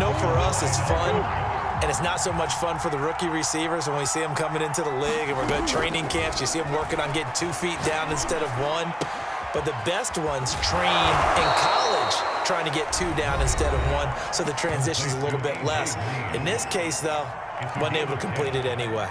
know for us it's fun, and it's not so much fun for the rookie receivers when we see them coming into the league and we're good training camps. You see them working on getting 2 feet down instead of 1. But the best ones train in college trying to get 2 down instead of 1, so the transition's a little bit less. In this case, though, wasn't able to complete it anyway.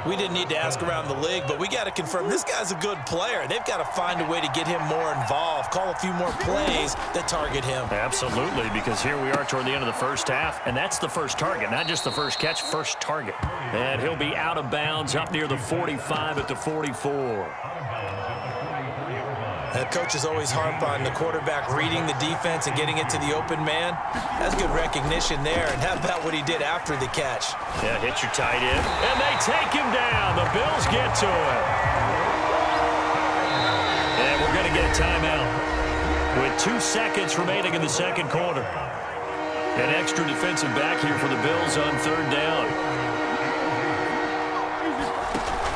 We didn't need to ask around the league, but we got to confirm this guy's a good player. They've got to find a way to get him more involved, call a few more plays that target him. Absolutely, because here we are toward the end of the first half, and that's the first target, not just the first catch, first target. And he'll be out of bounds up near the 45 at the 44. The coaches always harp on the quarterback reading the defense and getting it to the open man. That's good recognition there. And how about what he did after the catch? Yeah, hit your tight end. And they take him down. The Bills get to it. And we're going to get a timeout with 2 seconds remaining in the second quarter. An extra defensive back here for the Bills on third down.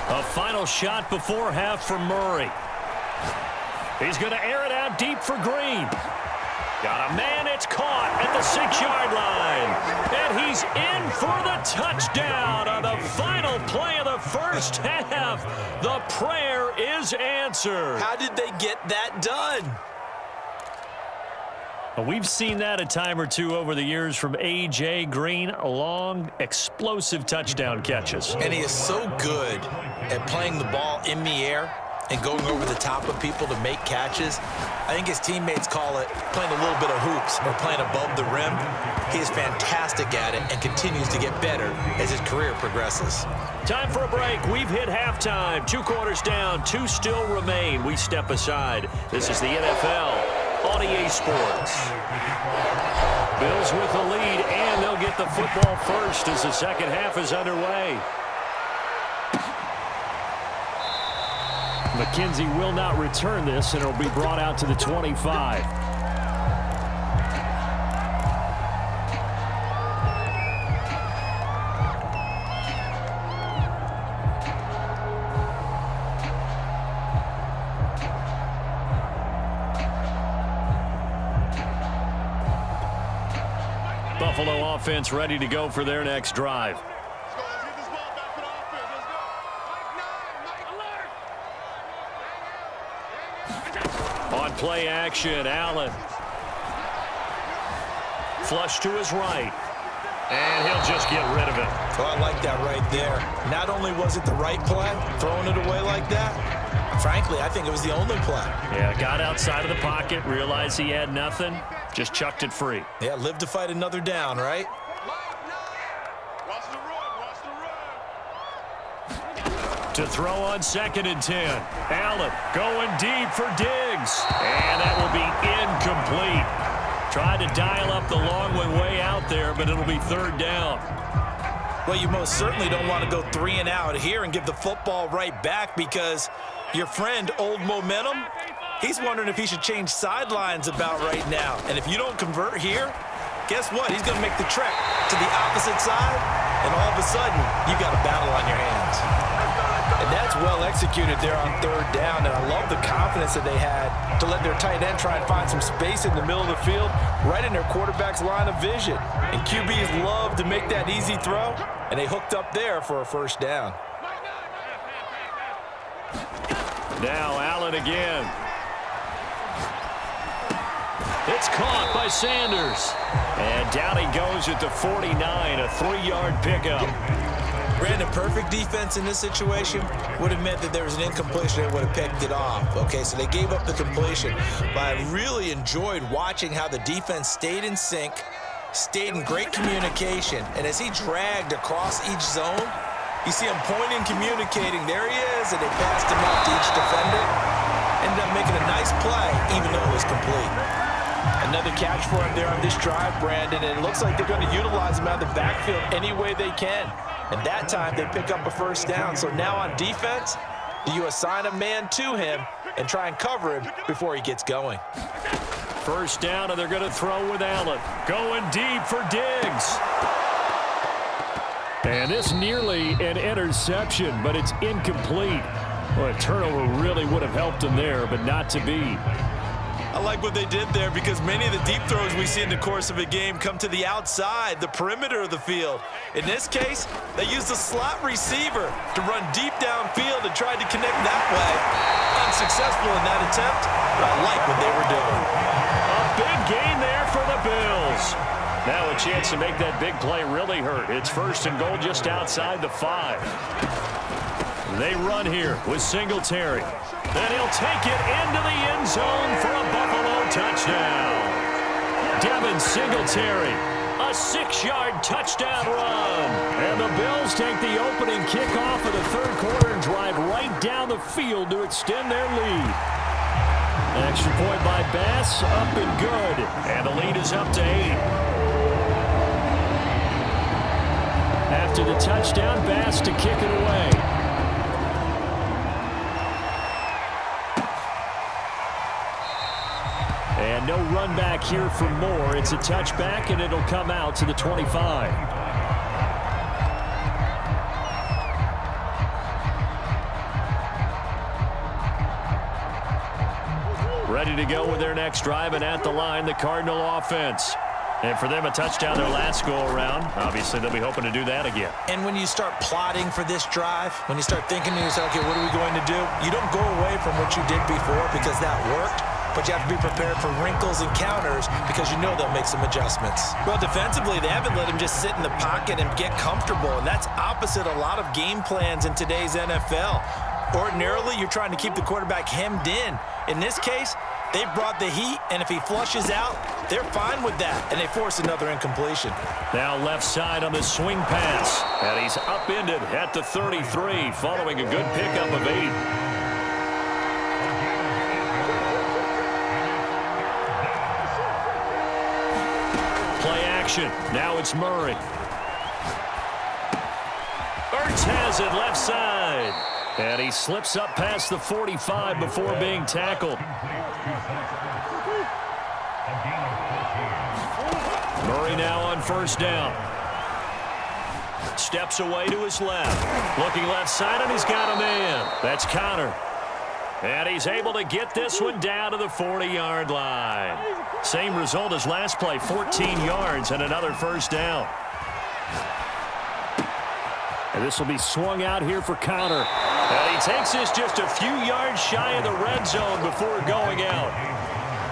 A final shot before half from Murray. He's going to air it out deep for Green. Got a man, it's caught at the 6-yard line. And he's in for the touchdown on the final play of the first half. The prayer is answered. How did they get that done? We've seen that a time or two over the years from A.J. Green, long, explosive touchdown catches. And he is so good at playing the ball in the air and going over the top of people to make catches. I think his teammates call it playing a little bit of hoops or playing above the rim. He is fantastic at it and continues to get better as his career progresses. Time for a break. We've hit halftime. 2 quarters down, 2 still remain. We step aside. This is the NFL on EA Sports. Bills with the lead, and they'll get the football first as the second half is underway. McKenzie will not return this, and it'll be brought out to the 25. Buffalo offense ready to go for their next drive. On play action, Allen. Flush to his right. And he'll just get rid of it. Well, I like that right there. Not only was it the right play, throwing it away like that, frankly, I think it was the only play. Yeah, got outside of the pocket, realized he had nothing, just chucked it free. Yeah, live to fight another down, right? To throw on 2nd and 10. Allen going deep for Diggs. And that will be incomplete. Tried to dial up the long one way out there, but it'll be 3rd down. Well, you most certainly don't want to go 3 and out here and give the football right back, because your friend, Old Momentum, he's wondering if he should change sidelines about right now. And if you don't convert here, guess what? He's going to make the trek to the opposite side, and all of a sudden, you got a battle on your hands. And that's well executed there on 3rd down, and I love the confidence that they had to let their tight end try and find some space in the middle of the field, right in their quarterback's line of vision. And QBs love to make that easy throw, and they hooked up there for a 1st down. Now Allen again. It's caught by Sanders. And down he goes at the 49, a 3-yard pickup. Brandon, perfect defense in this situation would have meant that there was an incompletion. They would have picked it off. Okay, so they gave up the completion. But I really enjoyed watching how the defense stayed in sync, stayed in great communication. And as he dragged across each zone, you see him pointing, communicating. There he is, and they passed him up to each defender. Ended up making a nice play, even though it was complete. Another catch for him there on this drive, Brandon, and it looks like they're going to utilize him out of the backfield any way they can. And that time, they pick up a 1st down. So now on defense, do you assign a man to him and try and cover him before he gets going? 1st down, and they're going to throw with Allen. Going deep for Diggs. And this nearly an interception, but it's incomplete. Well, a turnover really would have helped him there, but not to be. I like what they did there because many of the deep throws we see in the course of a game come to the outside, the perimeter of the field. In this case, they used a slot receiver to run deep downfield and tried to connect that way. Unsuccessful in that attempt, but I like what they were doing. A big gain there for the Bills. Now a chance to make that big play really hurt. It's 1st and goal just outside the 5. They run here with Singletary. And he'll take it into the end zone for a Buffalo touchdown. Devin Singletary, a 6-yard touchdown run. And the Bills take the opening kickoff of the 3rd quarter and drive right down the field to extend their lead. An extra point by Bass, up and good. And the lead is up to 8. After the touchdown, Bass to kick it away. And no run back here for Moore. It's a touchback, and it'll come out to the 25. Ready to go with their next drive, and at the line, the Cardinal offense. And for them, a touchdown their last go-around. Obviously, they'll be hoping to do that again. And when you start plotting for this drive, when you start thinking to yourself, okay, what are we going to do? You don't go away from what you did before because that worked. But you have to be prepared for wrinkles and counters because you know they'll make some adjustments. Well, defensively, they haven't let him just sit in the pocket and get comfortable, and that's opposite a lot of game plans in today's NFL. Ordinarily, you're trying to keep the quarterback hemmed in. In this case, they brought the heat, and if he flushes out, they're fine with that, and they force another incompletion. Now left side on the swing pass, and he's upended at the 33 following a good pickup of 8. Now it's Murray. Ertz has it left side. And he slips up past the 45 before being tackled. Murray now on 1st down. Steps away to his left. Looking left side, and he's got a man. That's Connor. And he's able to get this one down to the 40-yard line. Same result as last play, 14 yards and another 1st down. And this will be swung out here for Connor. And he takes this just a few yards shy of the red zone before going out.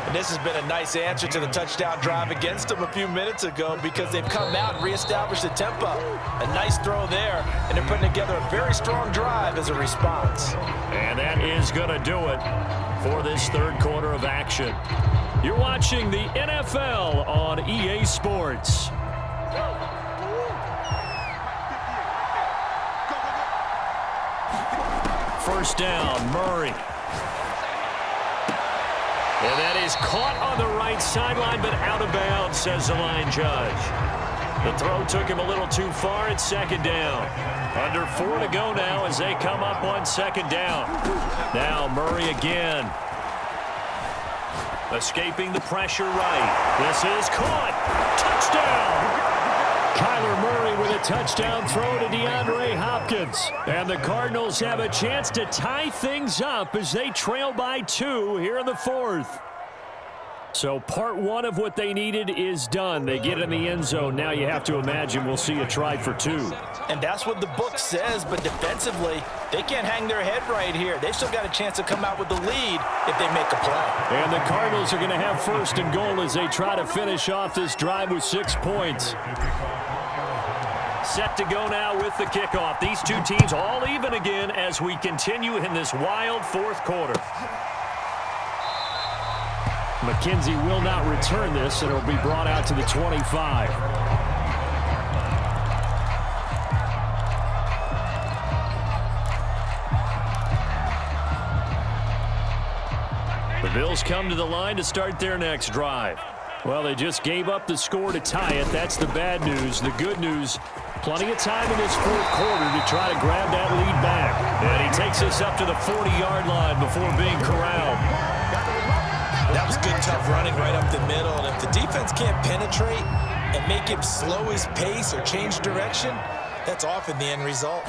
And this has been a nice answer to the touchdown drive against them a few minutes ago because they've come out and reestablished the tempo. A nice throw there, and they're putting together a very strong drive as a response. And that is going to do it for this 3rd quarter of action. You're watching the NFL on EA Sports. First down, Murray. And that is caught on the right sideline, but out of bounds, says the line judge. The throw took him a little too far. It's 2nd down. Under 4 to go now as they come up on 2nd down. Now Murray again. Escaping the pressure right. This is caught. Touchdown! Kyler Murray with a touchdown throw to DeAndre Hopkins. And the Cardinals have a chance to tie things up as they trail by 2 here in the 4th. So part 1 of what they needed is done. They get in the end zone. Now you have to imagine we'll see a try for 2. And that's what the book says, but defensively, they can't hang their head right here. They've still got a chance to come out with the lead if they make a play. And the Cardinals are going to have 1st and goal as they try to finish off this drive with 6 points. Set to go now with the kickoff. These two teams all even again as we continue in this wild 4th quarter. McKenzie will not return this, and it will be brought out to the 25. The Bills come to the line to start their next drive. Well, they just gave up the score to tie it. That's the bad news. The good news, plenty of time in this 4th quarter to try to grab that lead back. And he takes this up to the 40-yard line before being corralled. That was good, tough running right up the middle. And if the defense can't penetrate and make him slow his pace or change direction, that's often the end result.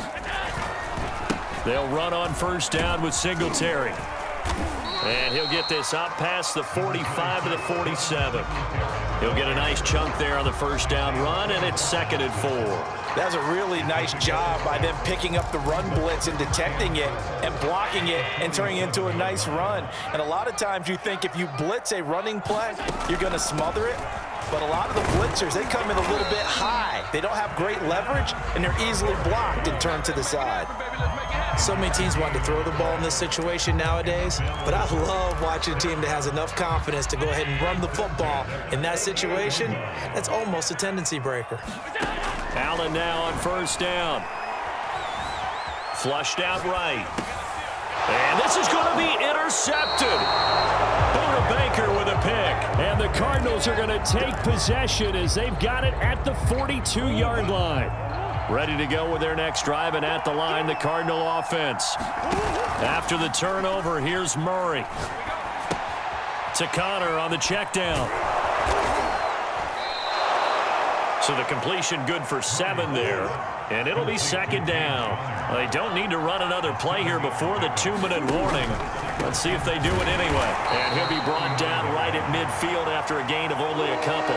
They'll run on 1st down with Singletary. And he'll get this up past the 45 to the 47. He'll get a nice chunk there on the first down run, and it's 2nd and 4. That was a really nice job by them picking up the run blitz and detecting it and blocking it and turning it into a nice run. And a lot of times you think if you blitz a running play, you're going to smother it. But a lot of the blitzers, they come in a little bit high. They don't have great leverage, and they're easily blocked and turned to the side. So many teams want to throw the ball in this situation nowadays, but I love watching a team that has enough confidence to go ahead and run the football. In that situation, that's almost a tendency breaker. Allen now on first down. Flushed out right. And this is going to be intercepted. Buda Baker with a pick. And the Cardinals are going to take possession as they've got it at the 42-yard line. Ready to go with their next drive, and at the line, the Cardinal offense. After the turnover, here's Murray. To Connor on the check down. So the completion good for 7 there, and it'll be 2nd down. They don't need to run another play here before the 2-minute warning. Let's see if they do it anyway. And he'll be brought down right at midfield after a gain of only a couple.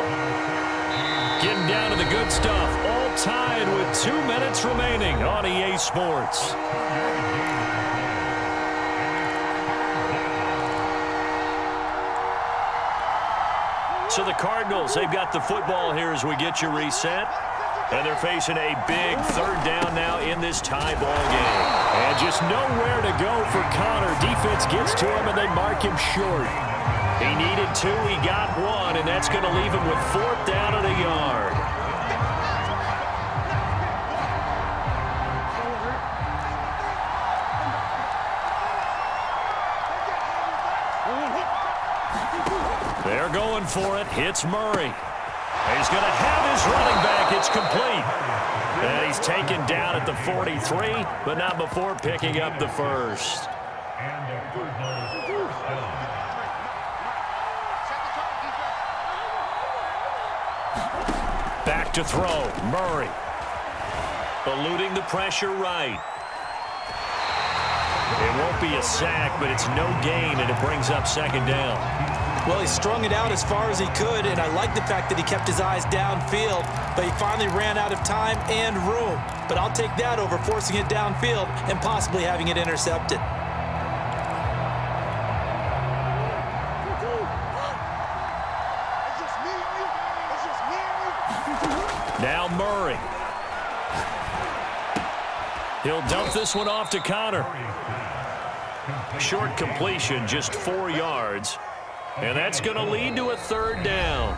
Getting down to the good stuff, all tied with 2 minutes remaining on EA Sports. So the Cardinals, they've got the football here as we get you reset. And they're facing a big 3rd down now in this tie ball game. And just nowhere to go for Connor. Defense gets to him and they mark him short. He needed 2, he got 1, and that's going to leave him with 4th down and a yard. They're going for it. Hits Murray. He's going to have his running back. It's complete. And he's taken down at the 43, but not before picking up the first. Back to throw. Murray. Eluding the pressure right. It won't be a sack, but it's no gain, and it brings up 2nd down. Well, he strung it out as far as he could, and I like the fact that he kept his eyes downfield, but he finally ran out of time and room. But I'll take that over forcing it downfield and possibly having it intercepted. Now Murray. He'll dump this one off to Connor. Short completion, just 4 yards. And that's going to lead to a 3rd down.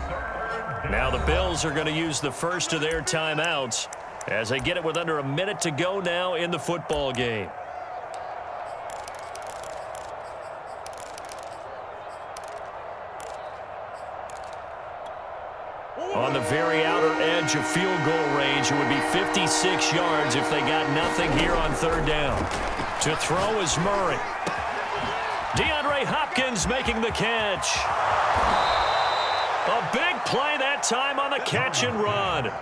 Now the Bills are going to use the first of their timeouts as they get it with under a minute to go now in the football game. On the very outer edge of field goal range, it would be 56 yards if they got nothing here on 3rd down. To throw is Murray. DeAndre Hopkins making the catch. A big play that time on the catch and run.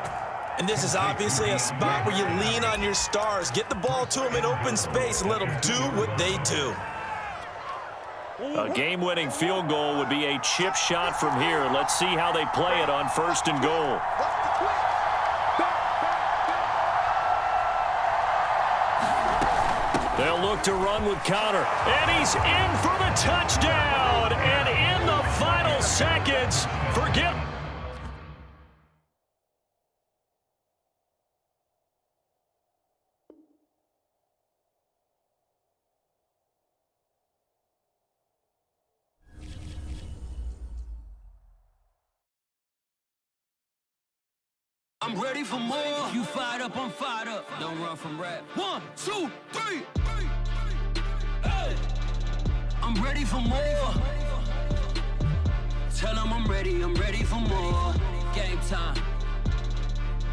And this is obviously a spot where you lean on your stars. Get the ball to them in open space and let them do what they do. A game-winning field goal would be a chip shot from here. Let's see how they play it on 1st and goal. They'll look to run with Connor. And he's in for the touchdown. And in the final seconds, forget. I'm ready for more. If you fired up, I'm fired up. Don't run from rap. 1, 2, 3. Hey. I'm ready for more. Tell them I'm ready for more. Game time.